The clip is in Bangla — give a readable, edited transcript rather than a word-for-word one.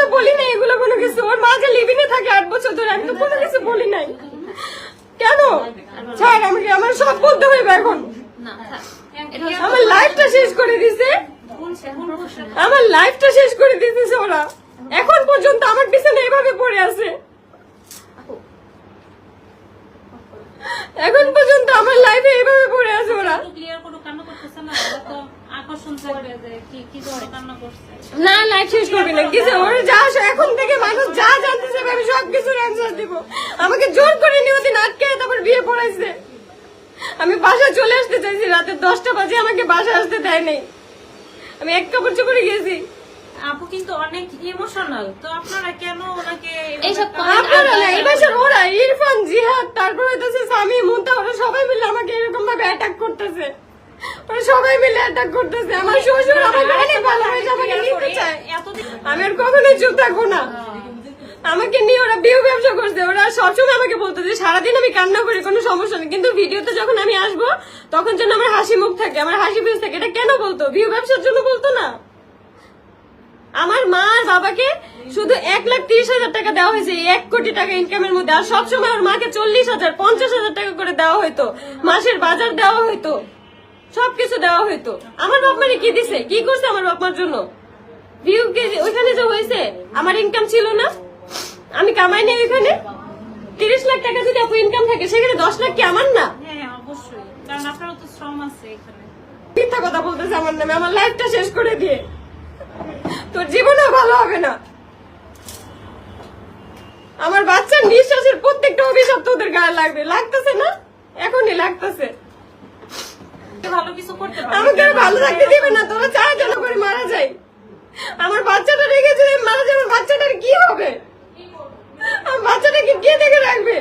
তো বলি নাই এগুলো কোনো কিছু। ওর মা যে লিভিনে থাকে 8 বছর ধরে, আমি তো কোনো কিছু বলি নাই। কেন ছাড়, আমাকে আমার সব বলতে হইবে এখন। আমার লাইফটা শেষ করে দিছে, আমার লাইফটা শেষ করে দিতেছে ওরা। এখন পর্যন্ত আমার পিছনে এভাবে পড়ে আছে, এখন পর্যন্ত আমার লাইফে এভাবে পড়ে আছে ওরা। না লাইফ শেষ করবি না কিছু, ওরা যা এখন থেকে মানুষ যা জানতে চাইবে আমি সবকিছুর অ্যান্সার দিব। আমাকে জোর করে নিয়ে ওদিন আটকে তারপর বিয়ে পড়াইছে। আমি বাসায় চলে আসতে চাইছি, রাতে 10টা বাজে আমাকে বাসায় আসতে দেয় নাই। আমি এক কাপড় চোপড়ে গেছি। আপু কিন্তু অনেক ইমোশনাল, তো আপনারা কেন ওনাকে এইসব আপনারা না, এই বাসার ওরা ইরফান, জিহাদ, তারপর হইতেছে সামি, মুন্তা, ওরা সবাই মিলে আমাকে এরকম ভাবে অ্যাটাক করতেছে। ওরা সবাই মিলে অ্যাটাক করতেছে। আমার শ্বশুর আমাকে অনেক ভালোবাসে, আমাকে নিতে চায়। আমি আর কখনোই চুপ থাকবো না। আমাকে নিয়ে ওরা বিয়ে ব্যবসা করছে। ওরা সবসময় আমাকে বলতো যে সারাদিন আমি কান্না করি, কোনো সমস্যা নেই, কিন্তু ভিডিওতে যখন আমি আসবো তখন যেন আমার হাসি মুখ থাকে, আমার হাসি ফেস থাকে। এটা কেন বলতো? ভিউ ব্যবসার জন্য বলতো না? আমার মা আর বাবাকে শুধু 1,30,000 টাকা দেওয়া হয়েছে 1 কোটি টাকা ইনকামের মধ্যে। আর সবসময় ওর মাকে 40,000, 50,000 টাকা করে দেওয়া হইতো, মাসের বাজার দেওয়া হইতো, সবকিছু দেওয়া হইতো। আমার বাপ মারে কি দিছে, কি করছে আমার বাপ মার জন্য? ভিউ ওইখানে যে হয়েছে, আমার ইনকাম ছিল না, আমি কামাই নেই ওইখানে। 30 লাখ টাকা যদি আপু ইনকাম থাকে, সেখানে 10 লাখ কি আমার না? হ্যাঁ অবশ্যই, কারণ আপনারও তো শ্রম আছে এখানে। মিথ্যা কথা বলতেছে আমার নামে, আমার লাইফটা শেষ করে দিয়ে। তোর জীবনেও ভালো হবে না। আমার বাচ্চার নিঃশ্বাসের প্রত্যেকটা অভিশাপ তোদের গায়ে লাগবে। লাগতেছে না? এখনই লাগতেছে। ভালো কিছু করতে পারবে, আমাকে আর ভালো থাকতে দিবে না। তোরা চায় যেন করে মারা যায়। আমার বাচ্চাটা রেখে যদি মারা যায়, আমার বাচ্চাটার কি হবে? আমার বাচ্চাটাকে কে দেখে রাখবে?